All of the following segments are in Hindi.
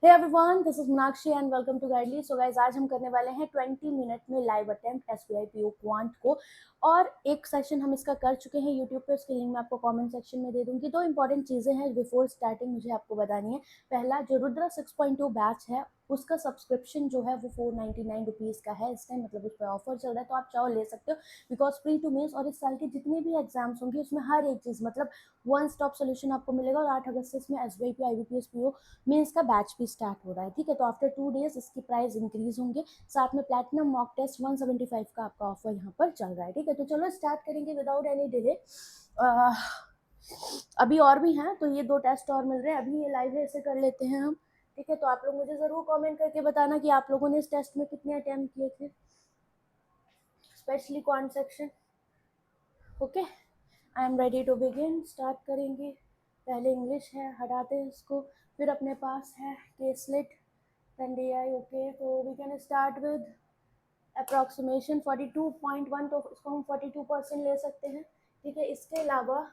Hey everyone, this is Meenakshi and welcome to Guidely. So guys, आज हम करने वाले हैं 20 मिनट में live attempt SBI PO quant को। और एक सेशन हम इसका कर चुके हैं यूट्यूब पे, उसकी लिंक मैं आपको कमेंट सेक्शन में दे दूंगी। दो इंपॉर्टेंट चीज़ें हैं बिफोर स्टार्टिंग मुझे आपको बतानी है। पहला, जो रुद्रा 6.2 बैच है उसका सब्सक्रिप्शन जो है वो 499 रुपीज़ का है इस टाइम, मतलब उस पर ऑफर चल रहा है, तो आप चाहो ले सकते हो बिकॉज प्री टू मेंस और इस साल के जितने भी एग्जाम्स होंगे उसमें हर एक चीज़ मतलब वन स्टॉप सोल्यूशन आपको मिलेगा। और 8 अगस्त से इसमें SBI P IBPS PO means का बैच भी स्टार्ट हो रहा है, ठीक है। तो आफ्टर 2 डेज इसकी प्राइस इंक्रीज होंगे। साथ में प्लैटिनम मॉक टेस्ट 175 का आपका ऑफर यहाँ पर चल रहा है, ठीक है। तो चलो स्टार्ट करेंगे विदाउट एनी डिले। अभी और भी हैं, तो ये 2 टेस्ट और मिल रहे हैं। अभी ये लाइव है, इसे कर लेते हैं हम, ठीक है। तो आप लोग मुझे ज़रूर कमेंट करके बताना कि आप लोगों ने इस टेस्ट में कितने अटेम्प्ट किए थे, specially quant section. Okay, I am ready to begin. Start करेंगे। पहले इंग्लिश है, हटाते हैं इसको। फिर अपने पास है केसलेट then DI। ओके, तो we can start with approximation 42.1, तो इसको हम 42% ले सकते हैं, ठीक है। इसके अलावा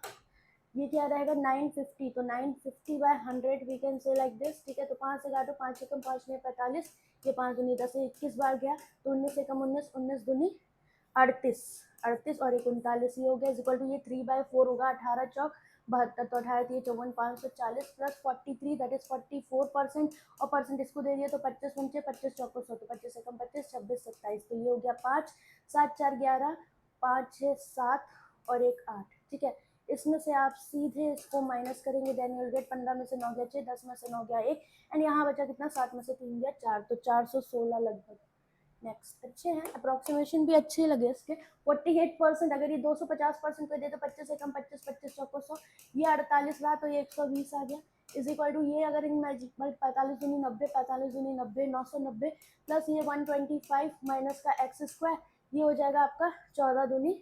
ये क्या रहेगा 950, तो 950/100 we can say like this, ठीक है। तो 5 से काटो, 5 से कम 5 में 45, ये 5 दूनी 10 से 21 बार गया, तो 19 से कम 19, 19 दूनी 38, 38 और 39 ये हो गया इक्वल टू ये 3/4 होगा। 18 चौक 72, तो 18 3 54 540 प्लस 43 दैट इज 44%। और परसेंट इसको दे दिया तो 25 पंचे 25 चौको 100, तो 25 से कम 25, 26 27, तो ये हो गया 5 7 4 11 5 6 7 और 1 8, ठीक है। इसमें से आप सीधे इसको माइनस करेंगे, देन यू विल गेट 15 में से 9 गया 6, 10 में से 9 गया 1 एंड यहाँ बचा कितना 7 में से 3 गया 4, तो 416 लगभग। नेक्स्ट, अच्छे हैं, अप्रोक्सीमेशन भी अच्छे लगे इसके। 48%, अगर ये 250% को दे तो 25 से कम 25, 25 चौको 100, ये 48 रहा तो ये 120 आ गया इज इक्वल टू ये अगर इन मैजिक 45 दूनी 90, 45 दूनी 90, 990 प्लस ये 125 माइनस का एक्स स्क्वायर, ये हो जाएगा आपका 14 दूनी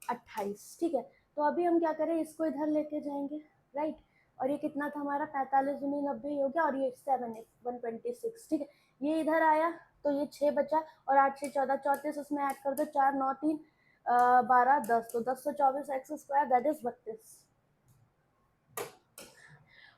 28, ठीक है। तो अभी हम क्या करें, इसको इधर लेके जाएंगे, राइट। और ये कितना था हमारा 45 दूनी 90 हो गया, और ये 7 126, ठीक है। ये इधर आया तो ये 6 बचा, और 8 6 14 34, इसमें ऐड कर दो 4 9 3 12 10, तो 10 से 24 एक्स स्क्वायर दैट इज 32,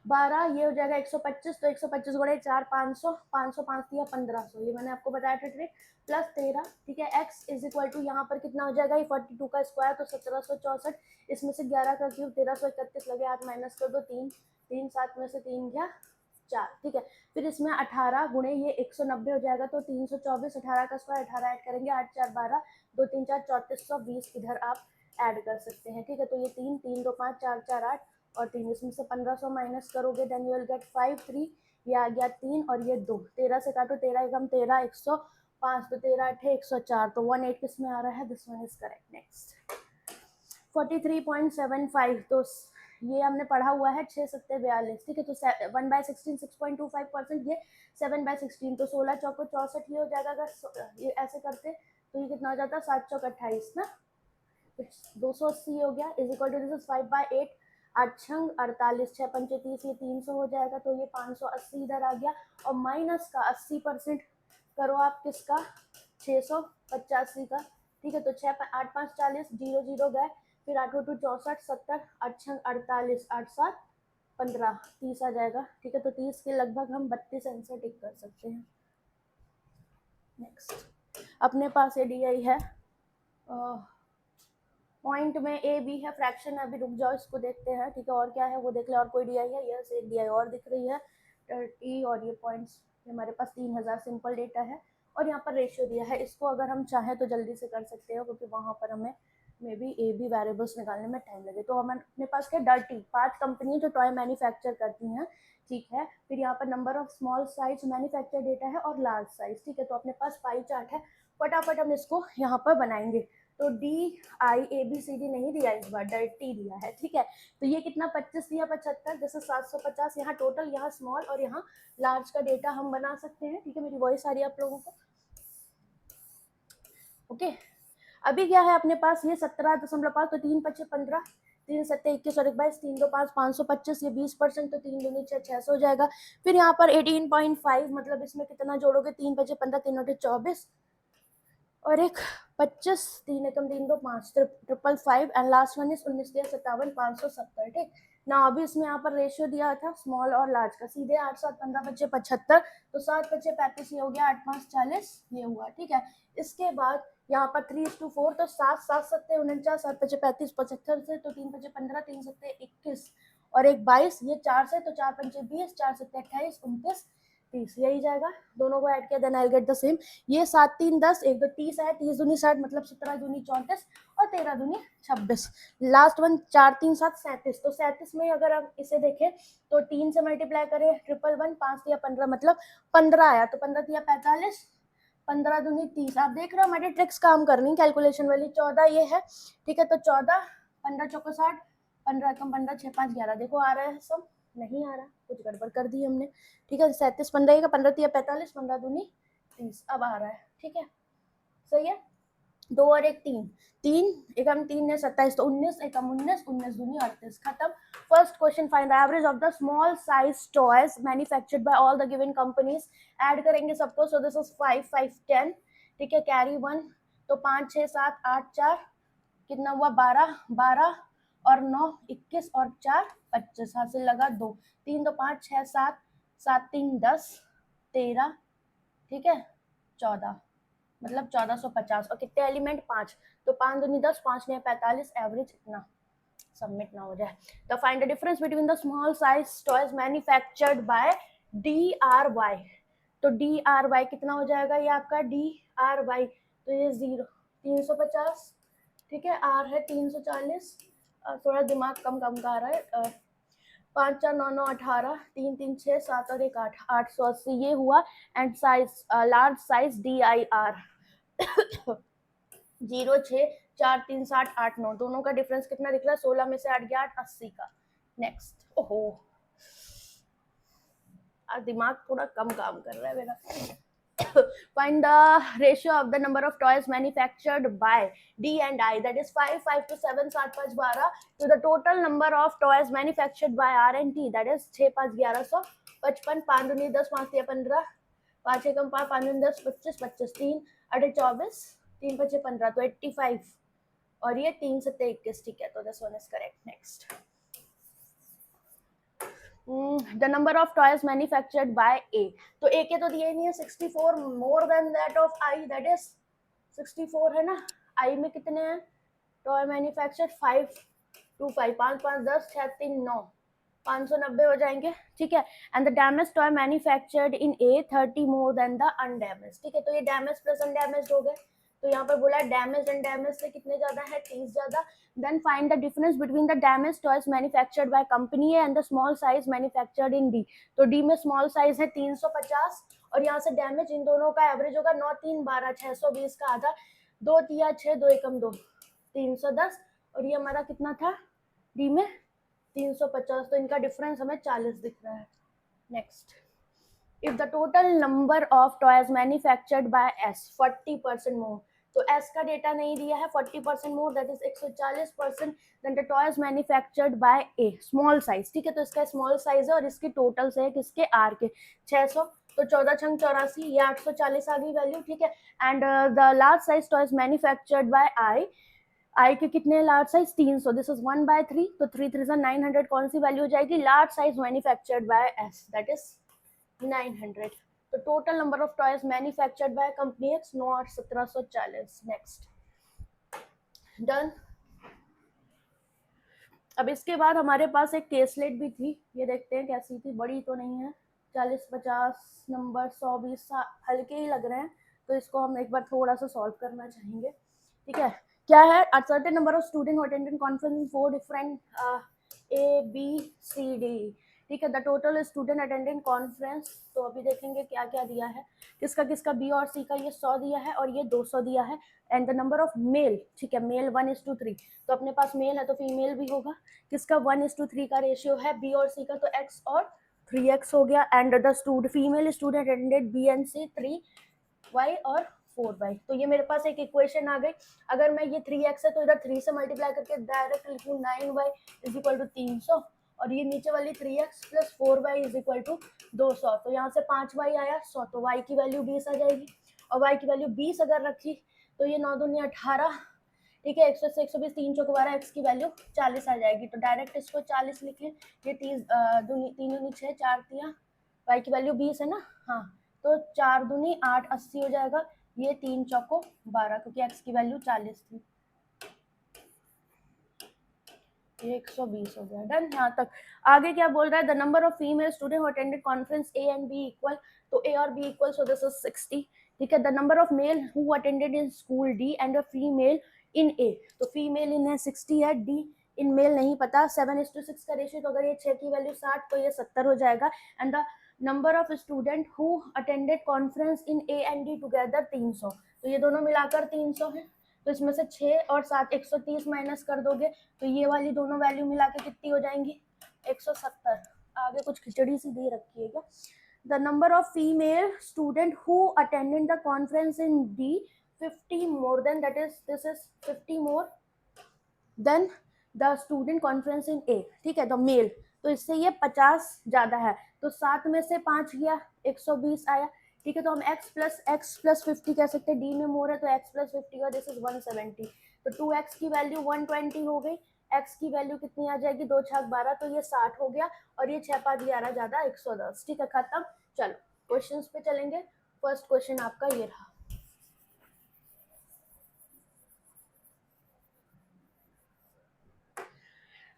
12 ये हो जाएगा 125, तो 125 गुणे 4 500, 505 दिया 1500, ये मैंने आपको बताया था ट्रिक। प्लस 13, ठीक है। x इज इक्वल टू यहाँ पर कितना हो जाएगा, ये 42 का स्क्वायर तो 1764, इसमें से 11 का क्यूब 1331 लगे, 8 माइनस कर दो 3 3 7 में से 3 गया 4, ठीक है। फिर इसमें 18 गुणे ये 190 हो जाएगा, तो 324, 18 का स्क्वायर 18 ऐड करेंगे 8 4 12 2 3 4 3420 इधर आप ऐड कर सकते हैं, ठीक है। तो ये 3 3 2 5 4 4 8 और 3, इसमें से 1500 माइनस करोगे देन यू विल गेट 5 3, ये आ गया 3 और ये 2, 13 से काटो 13 एकम 13 105, तो 13 8 104, तो 18 किस में आ रहा है, this one is correct. Next 43.75, तो ये हमने पढ़ा हुआ है 6 7 42, ठीक है। तो 1/16 6.25%, ये 7/16, तो 16 चौको 64, ये हो जाएगा। अगर ये ऐसे करते तो ये कितना हो जाता 7 चौक 28 ना, तो 280 हो गया is equal to this is 5/8, 8 छंग 48, 6 पंचे 30, ये 300 हो जाएगा, तो ये 580 इधर आ गया। और माइनस का 80% करो आप किसका, 685 का, ठीक है। तो 6 8 5 40 0 0 गए, फिर 8 2 64 70, 8 छंग 48, 8 7 15, 30 आ जाएगा, ठीक है। तो 30 के लगभग हम 32 आंसर टिक कर सकते हैं। नेक्स्ट, अपने पास एडीआई है, पॉइंट में ए बी है, फ्रैक्शन है, अभी रुक जाओ इसको देखते हैं, ठीक है। और क्या है वो देख ले, और कोई डीआई है, यस एक डीआई और दिख रही है 30, और ये पॉइंट्स हमारे पास 3000 सिंपल डेटा है, और यहाँ पर रेशियो दिया है। इसको अगर हम चाहें तो जल्दी से कर सकते हो, क्योंकि वहाँ पर हमें maybe A B variables निकालने में टाइम लगे। तो हमें अपने पास क्या डर्टी 5 कंपनी जो टॉय मैन्युफैक्चर करती हैं, ठीक है। फिर यहाँ पर number of small size manufacture data है और लार्ज साइज, ठीक है। तो अपने पास पाई चार्ट है, फटाफट हम इसको यहाँ पर बनाएंगे। तो DIABCD नहीं दिया इस बार, डर्टी दिया है, ठीक है। तो ये कितना 25 दिया 75, जैसे 750 यहाँ टोटल, यहाँ स्मॉल और यहाँ लार्ज का डेटा हम बना सकते हैं, ठीक है। मेरी वॉइस आ रही है आप लोगों को, ओके। अभी क्या है अपने पास, ये 17.5, तो 3 5 15, 3 7 21 और 1 22, 3 2 5 525, ये 20%, तो 3 दूनी 6 600 हो जाएगा। फिर यहाँ पर 18.5, मतलब इसमें कितना जोड़ोगे, 3 5 15 3 9 24 और एक 25, 3 एकम 3 2 5 555 एंड लास्ट वन इज 19 57 570, ठीक। ना अभी इसमें यहाँ पर रेशियो दिया था स्मॉल और लार्ज का, सीधे 8 7 15 बच्चे 75, तो 7 बच्चे 35, ये हो गया 8 5 40, ये हुआ, ठीक है। इसके बाद यहाँ पर 3:4, तो 7 7 7 49, 7 5 35 75 से, तो 3 5 15, 3 7 21 और 1 22, ये 4 से, तो 4 5 20, 4 7 28 29 30, यही जाएगा। दोनों को ऐड किया, then I get the same. ये 7 3 10, 1 2 30 है, 30 दूनी 60, मतलब 17 दूनी 34 और 13 दूनी 26। लास्ट वन 4 3 7 37, तो 37 में अगर हम इसे देखें तो 3 से मल्टीप्लाई करें 111, 5 या 15, मतलब 15 आया, तो 15 या 45, 15 दूनी 30। आप देख रहे हो हमारी ट्रिक्स काम कर रही कैलकुलेशन वाली। 14 ये है, ठीक है, तो 14, 15 चौको 60, 15 कम 15 6 5 11, देखो आ रहा है सब, नहीं आ रहा, कुछ गड़बड़ कर दी हमने, ठीक है। 37 15 का 15 या 45, 15 दूनी 30, अब आ रहा है, ठीक है, सही है। 2 और 1 3, 3 एकम 3 ने 27, तो 19 एकम 19, 19 दूनी 38, खत्म। First question, find the average of the small size toys manufactured bye all the given companies. Add करेंगे सबको, सो दिस इज 5 5 10, ठीक है, कैरी 1, तो 5 6 7 8 4, कितना हुआ 12 12 और 9 21 और 4 25, हासिल लगा 2, 3 तो 5 6 7 7 3 10 13, ठीक है, 14, मतलब 1450, और कितने एलिमेंट 5, तो 5 दूनी 10, 5 ने 45, एवरेज इतना, सबमिट ना हो जाए। तो find the difference between the small size toys manufactured bye DRY, तो DRY कितना हो जाएगा, ये आपका DRY, तो ये 0 350, ठीक है, R है 340, थोड़ा दिमाग कम कम का आ रहा है, 5 4 9 9 18, 3 3 6 7 और 1 8, 880, ये हुआ। And size large size DIR 0 6 4 3 7 8 9, दोनों का डिफरेंस कितना दिख रहा है, 16 में से 8 गया 8, 80 का। नेक्स्ट, ओहो दिमाग थोड़ा कम काम कर रहा है मेरा। Find the ratio of the number of toys manufactured by D and I, that is 5 5 to 7 7 5 12, to the total number of toys manufactured by R and T, that is 6 5 1155, 5 दूनी 10, 5 या 15, 5 एकम 5, 5 दूनी 10 25 25, 3 8 24, 3 5 15, तो 85, और ये 3 7 21, ठीक है, तो this one is correct. Next, the number of toys manufactured by A, तो A के तो दिए नहीं है, 64 more than that of I, that is 64 है ना, I में कितने हैं टॉय मैन्युफैक्चर, 5 2 5 5 5 10 6 3 9, 590 हो जाएंगे, ठीक है। And the damage toy manufactured in A 30 more than the undamaged, ठीक है, तो ये डैमेज प्लस अनडैमेज हो गए, तो यहाँ पर बोला डैमेज एंड डैमेज से कितने ज्यादा है, 30 ज्यादा। Then find the difference between the damage toys manufactured by company A and the small size manufactured in D, तो डी में स्मॉल साइज है 350, और यहाँ से डैमेज, इन दोनों का एवरेज होगा 9 3 12, 620 का आधा, 2 तिया 6, 2 एकम 2, 310, और ये हमारा कितना था डी में 350, तो इनका डिफरेंस हमें 40 दिख रहा है। Next, if the total number of toys manufactured by S 40% more, तो S का डेटा नहीं दिया है, 40% more, that is 140%, then the toys manufactured by A small size, ठीक है, तो इसका स्मॉल साइज है और इसकी टोटल से है किसके, R के 600, तो 14 छंग 84, ये 840 आ गई वैल्यू, ठीक है। And the large size toys manufactured by I के कितने लार्ज साइज 300, दिस इज 1/3, तो 3 3 900, कौन सी वैल्यू हो जाएगी, large size manufactured by S, that is 900, तो total number of toys manufactured by company x 9 और 1740। Next, done. अब इसके बाद हमारे पास एक केसलेट भी थी, ये देखते हैं कैसी थी, बड़ी तो नहीं है, 40 50 नंबर 100 20 हल्के ही लग रहे हैं, तो इसको हम एक बार थोड़ा सा सॉल्व करना चाहेंगे, ठीक है। क्या है, a certain number of student who attended conference in 4 different A B C D, ठीक है, the total student attendant conference, तो अभी देखेंगे क्या क्या दिया है, किसका किसका बी और सी का, ये 100 दिया है और ये 200 दिया है, and the number of mail, ठीक है, मेल 1:3, तो अपने पास मेल है तो फीमेल भी होगा, किसका 1:3 का रेशियो है बी और सी का, तो x और 3x हो गया, and the female student attended B and C 3y और 4y, तो ये मेरे पास एक इक्वेशन आ गई। अगर मैं ये 3x है तो इधर 3 से मल्टीप्लाई करके डायरेक्ट लिखूँ 9y इज इक्वल टू 300, और ये नीचे वाली 3x plus 4y is equal to 200, तो यहाँ से 5y आया 100, तो y की वैल्यू 20 आ जाएगी, और y की वैल्यू 20 अगर रखी तो ये 9 दूनी 18, ठीक है। 100 से 120 3 चौक 12, एक्स की वैल्यू 40 आ जाएगी। तो डायरेक्ट इसको 40 लिखें। ये 30 दूनी 3 दूनी 6, 4 तिया, वाई की वैल्यू 20 है ना, हाँ, तो 4 दूनी 8, 80 हो जाएगा। ये 3 चौको 12, क्योंकि एक्स की वैल्यू 40 थी। 120 हो गया, डन। यहाँ तक। आगे क्या बोल रहा है, the number of female student who attended conference A and B equal, तो ए और B equal, so this is 60। ठीक है। The number of male who attended in school D and a female in A, तो फीमेल इन है 60 है, डी इन मेल नहीं पता। 7:6 का रेशियो, तो अगर ये 6 की वैल्यू 60 तो ये 70 हो जाएगा। And the number of student who attended conference in A and D together 300, तो ये दोनों मिलाकर 300 है। तो इसमें से 6 और 7 130 माइनस कर दोगे तो ये वाली दोनों वैल्यू मिला के कितनी हो जाएंगी, 170। आगे कुछ खिचड़ी सी दे रखी है क्या। The number of female student who attended the conference in D 50 more than, that is this is 50 more than the student conference in A. ठीक है, द मेल, तो इससे ये 50 ज्यादा है, तो 7 में से 5 गया, 120 आया। ठीक है, तो हम x प्लस 50 कह सकते हैं, डी में मोर है तो x प्लस 50 का, दिस इज 170। तो 2x की वैल्यू 120 हो गई, x की वैल्यू कितनी आ जाएगी, 2 छक 12, तो ये 60 हो गया, और ये 6 5 11 ज्यादा 110। ठीक है, खत्म। चलो क्वेश्चन पे चलेंगे। फर्स्ट क्वेश्चन आपका ये रहा।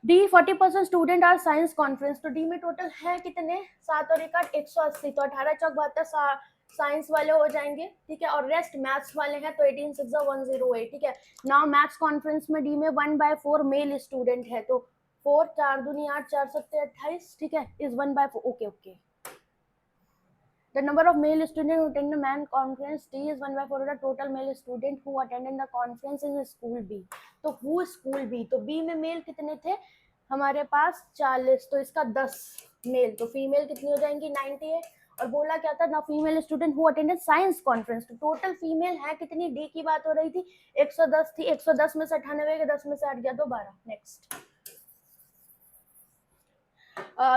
D 40% student are science conference, तो डी में टोटल है कितने, 7 और 1 8 180, तो 18 चौक 72 साइंस वाले हो जाएंगे। ठीक है, और रेस्ट मैथ्स वाले हैं, तो 18 6 108। ठीक है, नाउ मैथ्स कॉन्फ्रेंस में डी में 1/4 मेल स्टूडेंट है, तो 4 4 दूनी 8 4 7 28। ठीक है, is 1/4, okay okay. The number of male students who attend the man conference D is 1/4 of the total male student who attended the conference in school B. तो who school B, तो B में मेल कितने थे हमारे पास 40, तो इसका 10 मेल, तो फीमेल कितनी हो जाएंगी 98। और बोला क्या था ना, female student who attended science conference, तो टोटल फीमेल है कितनी, डी की बात हो रही थी, 110 थी, 110 में से 98 के 10 में से 8 गया तो 12। Next,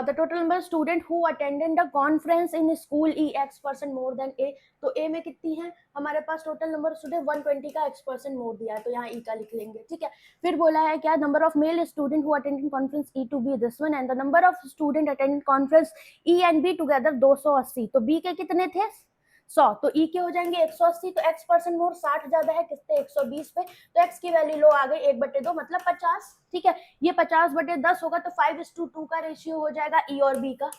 the total number of student who attended the conference in school E x% more than A, तो A में कितनी है हमारे पास टोटल नंबर स्टूडेंट 120 का x% मोर दिया है, तो यहाँ E का लिख लेंगे। ठीक है, फिर बोला है क्या, number of male student who attended conference E to B this one, and the number of student attended conference E and B together 280, तो B के कितने थे 100, तो E के हो जाएंगे 180, तो x% मोर 60 ज्यादा है किससे 120 पे, तो x की वैल्यू लो आ गई 1/2 मतलब 50। ठीक है, ये 50/10 होगा, तो 5:2 का रेशियो हो जाएगा E और B का,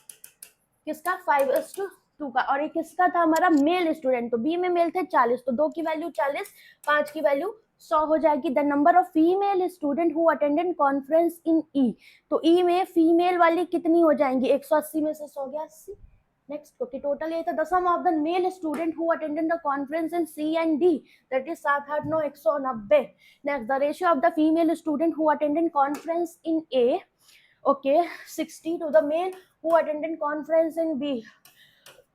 किसका 5:2 का। और ये किसका था हमारा मेल स्टूडेंट, तो B में मेल थे 40, तो 2 की वैल्यू 40, 5 की वैल्यू 100 हो जाएगी। The number of female student who attended conference in E, तो E में फीमेल वाली कितनी हो जाएंगी, 180 में से 100 गया 80। नेक्स्ट, क्योंकि टोटल ये था, the sum of the male student who attended the conference in C and D, that is 7 8 9 190। Next, the ratio of the female student who attended conference in A, okay, 60 to the male who attended conference in B।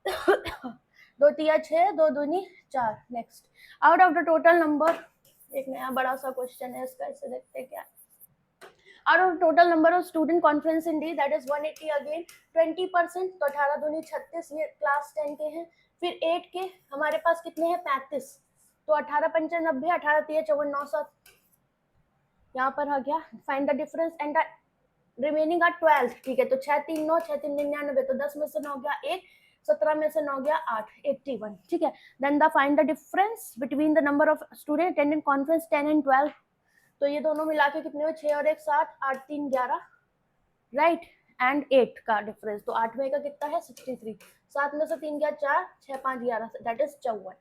2 तिया 6, 2 दूनी 4। Next, out of the total number, एक नया बड़ा सा क्वेश्चन है इसका, इसे देखते हैं क्या। Out of total number of student conference in D, that is 180 again 20%, तो 18 दूनी 36, ये क्लास 10 के हैं। फिर 8 के हमारे पास कितने हैं 35, तो 18 पंचे 90, 18 तिया 54 9 7, यहाँ पर आ गया। Find the difference and the remaining are 12। ठीक है, तो 6 3 9, 6 3 99, तो 10 में से 9 गया 1, 17 में से 9 गया 8, 81। ठीक है, then the find the difference between the number of student attended conference 10 and 12, तो ये दोनों मिला के कितने हुए 6 और 1 7, 8 3 11, राइट, एंड 8 का डिफरेंस, तो 8 में का कितना है 63, 7 में से 3 गया 4, 6 5 11, दैट इज 54।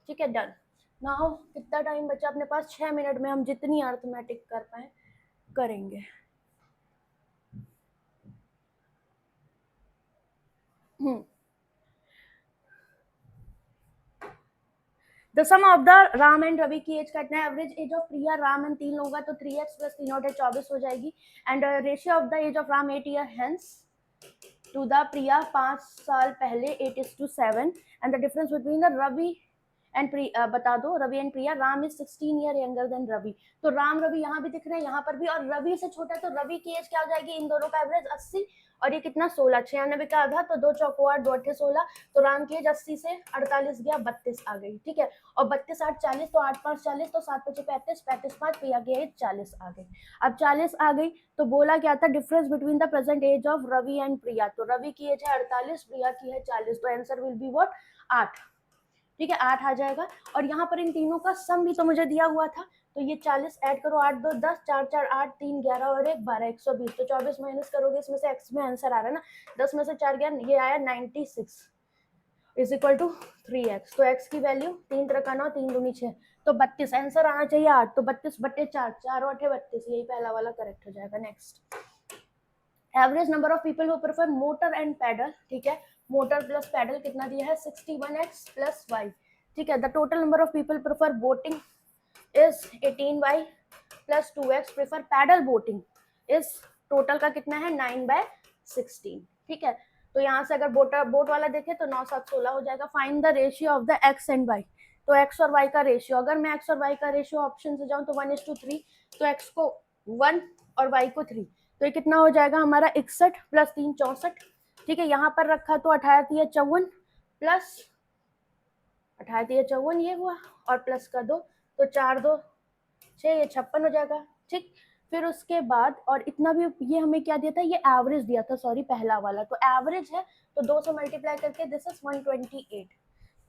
ठीक है, डन। नाउ कितना टाइम बचा अपने पास, 6 मिनट में हम जितनी अर्थमेटिक कर पाए करेंगे। The sum of the Ram and Ravi की एज कितना है, average age of Priya Ram and 3 लोग तो 3x प्लस 3 और 24 हो जाएगी। And ratio of the age of Ram 8 year hence to the Priya 5 साल पहले 8:7, and the difference between the Ravi and बता दो Ravi and Priya, Ram is 16 year younger than Ravi. तो राम रवि यहाँ भी दिख रहे हैं, यहाँ पर भी, और रवि से छोटा है तो रवि की एज क्या हो जाएगी, इन दोनों का एवरेज 80, और ये कितना 16, 96 का आधा, तो 2 चौको 8, 2 अट्ठे 16, तो राम की एज 80 से 48 गया 32 आ गई, ठीक है। और 32 8 40, तो 8 5 40, तो 7 5 35, 35 5 प्रिया की एज 40 आ गई। अब 40 आ गई तो बोला क्या था, difference between the present age of Ravi and Priya, तो रवि की एज है 48, प्रिया की है 40, तो आंसर विल बी व्हाट 8, ठीक है 8 आ जाएगा। और यहाँ पर इन तीनों का सम भी तो मुझे दिया हुआ था, तो ये 40 ऐड करो, 8 2 10, 4 4 8, 3 11 और 1 12, 120, तो 24 माइनस करोगे इसमें से x में आंसर आ रहा है ना, 10 में से 4 गया, ये आया 96 इज इक्वल टू 3x, तो x की वैल्यू 3 3 का 9, 3 दूनी 6, तो 32 आंसर आना चाहिए 8, तो 32 बट्टे 4, 4 और 8 32, यही पहला वाला करेक्ट हो जाएगा। Next, average number of people who prefer motor and pedal, ठीक है, मोटर प्लस पैडल कितना दिया है 61x प्लस y, ठीक है। The total number of people prefer boating is 18y plus 2x, prefer pedal boating is total का कितना है 9/16, ठीक है। तो यहाँ से अगर बोट वाला देखे तो 9 7 16 हो जाएगा। Find the ratio of the x and y, तो x और y का रेशियो, अगर मैं x और y का रेशियो ऑप्शन से जाऊं तो 1:3, तो x को 1 और y को 3, तो ये कितना हो जाएगा हमारा 61 प्लस 3 64, ठीक है। यहाँ पर रखा तो 18 3 54 प्लस 18 3 54 ये हुआ, और प्लस का 2, तो 4 2 6, ये 56 हो जाएगा, ठीक। फिर उसके बाद और इतना भी ये हमें क्या दिया था, ये एवरेज दिया था, सॉरी पहला वाला, तो एवरेज है तो 2 से मल्टीप्लाई करके दिस इज 128,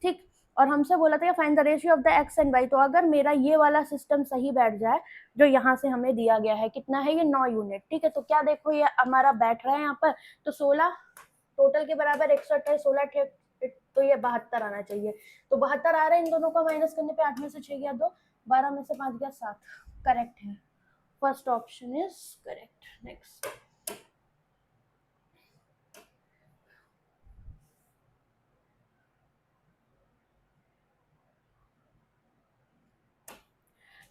ठीक। और हमसे बोला था find the ratio of the X and Y, तो अगर मेरा ये वाला सिस्टम सही बैठ जाए जो यहाँ से हमें दिया गया है, कितना है ये 9 यूनिट, ठीक है। तो क्या देखो ये हमारा बैठ रहा है यहाँ पर, तो 16 टोटल के बराबर 128, 16 तो ये 72 आना चाहिए, तो 72 आ रहा है। इन दोनों का माइनस करने पे 8 में से 6 गया 2, 12 में से 5 गया 7, करेक्ट है, first option is correct. Next,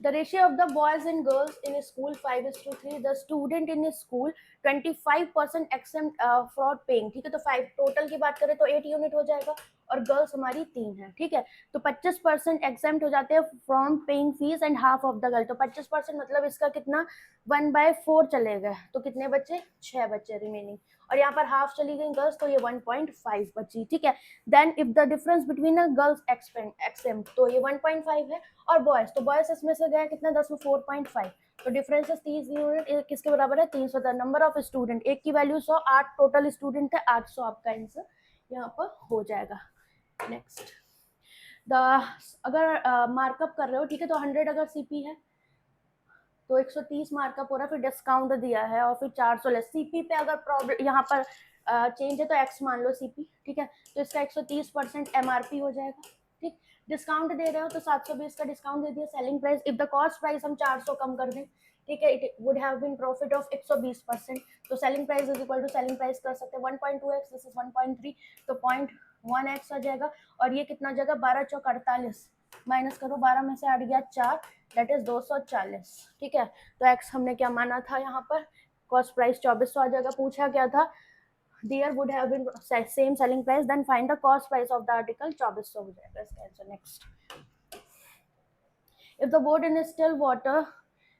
the ratio of the boys and girls in a school 5:3, the student in a school 25% exempt fraud paying, ठीक है। तो 5 टोटल की बात करें तो 8 यूनिट हो जाएगा, और गर्ल्स हमारी 3 है, ठीक है। तो 25% एग्जेम्प्ट हो जाते हैं from paying fees and half of the girl, तो 25% मतलब इसका कितना 1/4 चलेगा, तो कितने बच्चे 6 बच्चे रिमेनिंग, और यहाँ पर हाफ चली गई गर्ल्स, तो ये 1.5 बची, ठीक है। Then if the difference between a girls exempt, तो ये 1.5 है, और बॉयज, तो बॉयज इसमें से गया कितना 10 में 4.5, तो डिफरेंस 30 यूनिट किसके बराबर है 300, द नंबर ऑफ स्टूडेंट, एक की वैल्यू 100, 8 टोटल स्टूडेंट है, 800 आपका आंसर यहाँ पर हो जाएगा। नेक्स्ट, द अगर मार्कअप कर रहे हो, ठीक है, तो 100 अगर सीपी है तो 130 मार्कअप हो रहा है, फिर डिस्काउंट दिया है, और फिर 400 लेस सीपी पे अगर प्रॉब्लम यहाँ पर चेंज है तो एक्स मान लो सीपी, ठीक है, तो इसका 130% एमआरपी हो जाएगा, ठीक। डिस्काउंट दे रहे हो तो 720 का डिस्काउंट दे दिया। Selling price, if the cost price हम 400 कम कर दें, ठीक है, it would have been profit of 120%, तो selling price is equal to selling price कर सकते हैं 1.2x, दिस इज 1.3, तो 0.1x आ जाएगा, और ये कितना जगह 12 चौक 48, माइनस करो 12 में से 8 गया 4, दैट इज 240, ठीक है। तो एक्स हमने क्या माना था यहाँ पर, कॉस्ट प्राइस 2400 आ जाएगा। पूछा क्या था, there would have been same selling price, then find the cost price of the article, 2400 हो जाएगा इसका answer. Next, if the boat in still water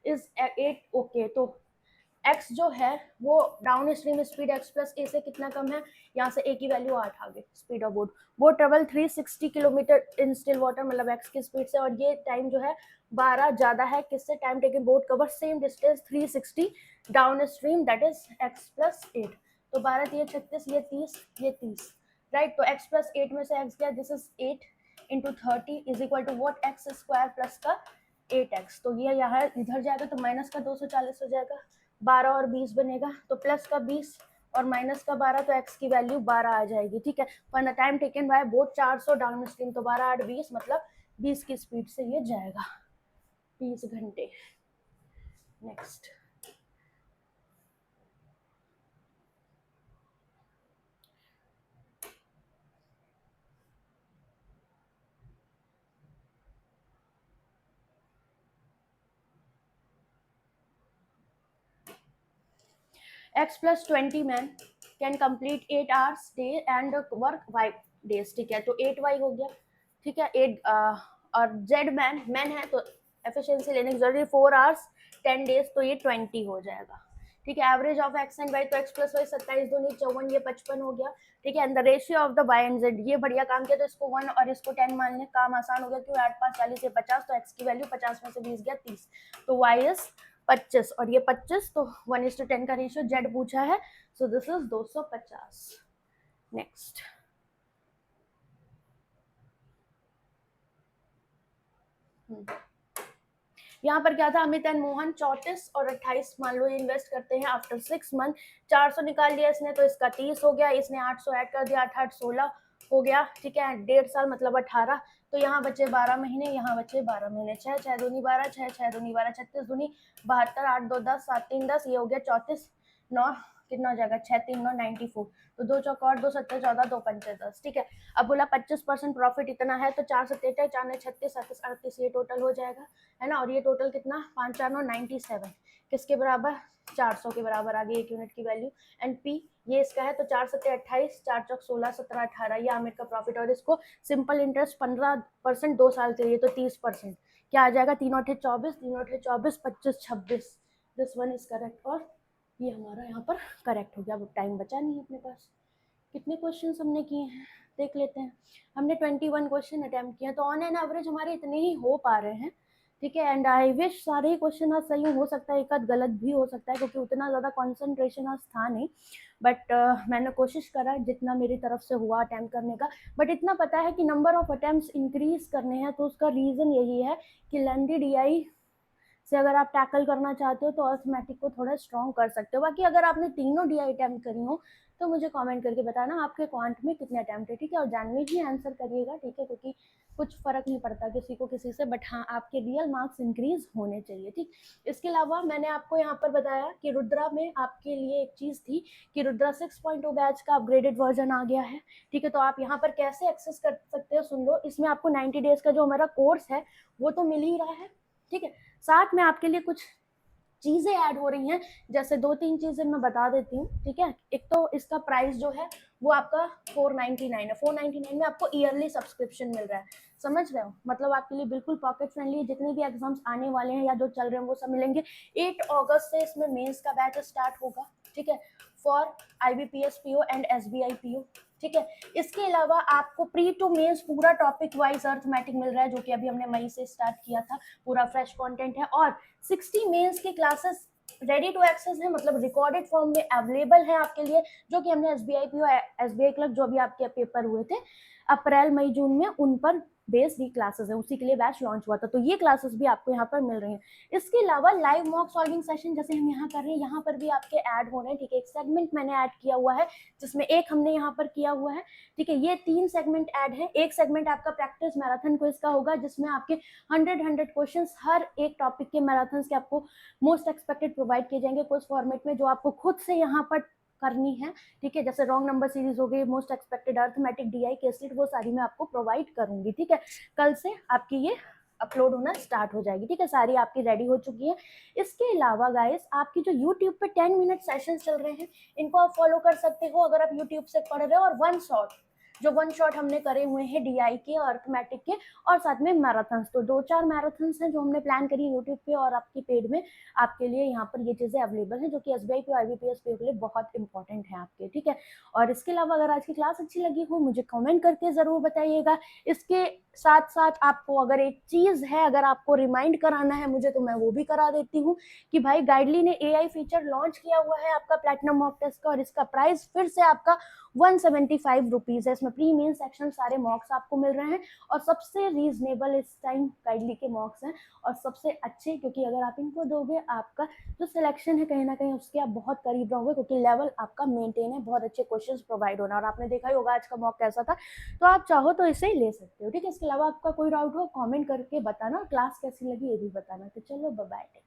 is 8, okay, तो x जो है वो downstream speed x plus a से कितना कम है, यहाँ से a की वैल्यू 8 आ गई। Speed of boat, boat travel 360 kilometre in still water, मतलब x की स्पीड से, और ये टाइम जो है 12 ज्यादा है किससे, time taken boat cover same distance 360 down stream, that is x plus 8, तो 12 ये 36, ये 30, ये 30, राइट। तो x प्लस 8 में से x गया, this is 8 into 30 is equal to what, X square plus का 8x, तो ये यहाँ इधर जाएगा तो माइनस का 240 हो जाएगा, 12 और 20 बनेगा, तो प्लस का 20 और माइनस का 12, तो x की वैल्यू 12 आ जाएगी, ठीक है। For the time taken by boat 400 down stream, तो 12 8 20, मतलब 20 की स्पीड से ये जाएगा 20 घंटे। Next, x plus 20 men can complete 8 hours day and work 5 days, ठीक है। तो 8y हो गया, ठीक है 8 और जेड मैन है तो एफिशिएंसी लेने की जरूरी 4 आवर्स 10 डेज तो ये 20 हो जाएगा। ठीक है average of x and Y तो एक्स प्लस वाई 27 दूनी 54 ये 55 हो गया। ठीक है and the ratio of the y and z ये बढ़िया काम किया तो इसको 1 और इसको 10 मान लें, काम आसान हो गया क्यों 8 5 40 से 50 तो एक्स की वैल्यू 50 में से 20 गया 30 तो वाई इज 25 और ये 25 तो 1:10 का रेशियो जेड पूछा है सो दिस इज 250। नेक्स्ट यहाँ पर क्या था अमित एंड मोहन 34 और 28 मान लो इन्वेस्ट करते हैं आफ्टर 6 मंथ 400 निकाल लिया इसने तो इसका 30 हो गया, इसने 800 ऐड कर दिया 8 16 हो गया। ठीक है 1.5 साल मतलब 18 तो यहाँ बचे 12 महीने, यहाँ बचे 12 महीने 6 6 दूनी 12 6 6 दूनी 12 36 दूनी 72 8 2 10 7 3 10 ये हो गया 34 9 कितना हो जाएगा 6 3 9 94 तो 2 चौक और 2 7 14 2 5 10। ठीक है अब बोला 25% प्रॉफिट इतना है तो 4 7 4 9 36 37 38 ये टोटल हो जाएगा है ना और ये टोटल कितना 5 4 9 97 किसके बराबर 400 के बराबर आ गई 1 यूनिट की वैल्यू एंड पी ये इसका है तो 4 7 28 4 चौक 16 17 18 ये आमिर का प्रॉफिट और इसको सिंपल इंटरेस्ट 15% 2 साल के लिए तो 30% क्या आ जाएगा 3 8 24 3 8 24 25 26 दिस वन इज करेक्ट और ये हमारा यहाँ पर करेक्ट हो गया। अब टाइम बचा नहीं है अपने पास। कितने क्वेश्चन हमने किए हैं देख लेते हैं। हमने 21 क्वेश्चन अटेम्प्ट किए तो ऑन एन एवरेज हमारे इतने ही हो पा रहे हैं। ठीक है एंड आई विश सारे ही क्वेश्चन आज सही हो सकता है एक आध गलत भी हो सकता है क्योंकि उतना ज़्यादा कंसंट्रेशन आज था नहीं बट मैंने कोशिश करा जितना मेरी तरफ से हुआ अटेम्प्ट करने का। बट इतना पता है कि नंबर ऑफ अटेम्प्ट्स इंक्रीज करने हैं तो उसका रीज़न यही है कि लेंडी डीआई से अगर आप टैकल करना चाहते हो तो अर्थमेटिक को थोड़ा स्ट्रॉन्ग कर सकते हो। बाकी अगर आपने तीनों डीआई अटेम्प्ट करी हो तो मुझे कमेंट करके बताना आपके क्वांट में कितने अटेम्प्ट है। ठीक है और जानवी ही आंसर करिएगा। ठीक है क्योंकि कुछ फर्क नहीं पड़ता किसी को किसी से बट हाँ आपके रियल मार्क्स इंक्रीज होने चाहिए। ठीक इसके अलावा मैंने आपको यहाँ पर बताया कि रुद्रा में आपके लिए एक चीज़ थी कि रुद्रा 6.2 बैच का अपग्रेडेड वर्जन आ गया है। ठीक है तो आप यहाँ पर कैसे एक्सेस कर सकते हो सुन लो। इसमें आपको 90 डेज का जो हमारा कोर्स है वो तो मिल ही रहा है। ठीक है साथ में आपके लिए कुछ चीज़ें ऐड हो रही हैं जैसे 2-3 चीज़ें मैं बता देती हूँ। ठीक है एक तो इसका प्राइस जो है वो आपका 499 है। 499 में आपको ईयरली सब्सक्रिप्शन मिल रहा है समझ रहे हो मतलब आपके लिए बिल्कुल पॉकेट फ्रेंडली। जितने भी एग्जाम्स आने वाले हैं या जो चल रहे हैं वो सब मिलेंगे। 8 अगस्त से इसमें मेंस का बैच स्टार्ट होगा। ठीक है for IBPS PO and SBI PO। ठीक है इसके अलावा आपको प्री टू मेंस पूरा टॉपिक वाइज अर्थमेटिक मिल रहा है जो कि अभी हमने मई से स्टार्ट किया था। पूरा फ्रेश कंटेंट है और 60 मेंस के क्लासेस रेडी टू एक्सेस है मतलब रिकॉर्डेड फॉर्म में अवेलेबल है आपके लिए जो कि हमने SBI PO SBI क्लर्क जो भी आपके पेपर हुए थे अप्रैल मई जून में उन पर बेस्ड क्लासेस है उसी के लिए बैच लॉन्च हुआ था तो ये क्लासेस भी आपको यहाँ पर मिल रही हैं। इसके अलावा लाइव मॉक सॉल्विंग सेशन जैसे हम यहाँ कर रहे हैं यहाँ पर भी आपके ऐड हो रहे हैं। ठीक है एक सेगमेंट मैंने ऐड किया हुआ है जिसमें एक हमने यहाँ पर किया हुआ है। ठीक है ये 3 सेगमेंट ऐड है। एक सेगमेंट आपका प्रैक्टिस मैराथन क्विज का होगा जिसमें आपके 100 क्वेश्चंस हर एक टॉपिक के मैराथन के आपको मोस्ट एक्सपेक्टेड प्रोवाइड किए जाएंगे क्विज फॉर्मेट में जो आपको खुद से यहाँ पर करनी है। ठीक है जैसे रॉन्ग नंबर सीरीज हो गई most expected arithmetic DI cassette वो सारी मैं आपको प्रोवाइड करूंगी। ठीक है कल से आपकी ये अपलोड होना स्टार्ट हो जाएगी। ठीक है सारी आपकी रेडी हो चुकी है। इसके अलावा गाइस आपकी जो यूट्यूब पे 10 मिनट सेशन चल रहे हैं इनको आप फॉलो कर सकते हो अगर आप यूट्यूब से पढ़ रहे हो और वन शॉट हमने करे हुए हैं DI के अर्थमेटिक के और साथ में मैराथन्स तो 2-4 मैराथन्स हैं जो हमने प्लान करी यूट्यूब पे और आपकी पेड में आपके लिए यहाँ पर ये चीज़ें अवेलेबल हैं जो कि SBI पे IBPS पे के लिए बहुत इंपॉर्टेंट है आपके। ठीक है और इसके अलावा अगर आज की क्लास अच्छी लगी हो मुझे कमेंट करके ज़रूर बताइएगा। इसके साथ साथ आपको अगर एक चीज़ है अगर आपको रिमाइंड कराना है मुझे तो मैं वो भी करा देती हूँ कि भाई गाइडली ने AI फीचर लॉन्च किया हुआ है आपका प्लैटिनम मॉक टेस्ट का और इसका प्राइस फिर से आपका 175 रुपीज़ है। इसमें प्री मेन सेक्शन सारे मॉक्स आपको मिल रहे हैं और सबसे रीजनेबल इस टाइम गाइडली के मॉक्स हैं और सबसे अच्छे क्योंकि अगर आप इनको दोगे आपका जो सिलेक्शन है कहीं ना कहीं उसके आप बहुत करीब रहोगे क्योंकि लेवल आपका मेंटेन है बहुत अच्छे क्वेश्चंस प्रोवाइड होना और आपने देखा ही होगा आज का मॉक कैसा था तो आप चाहो तो इसे ले सकते हो। ठीक है इसके अलावा आपका कोई डाउट हो कमेंट करके बताना क्लास कैसी लगी ये भी बताना। तो चलो बाय बाय।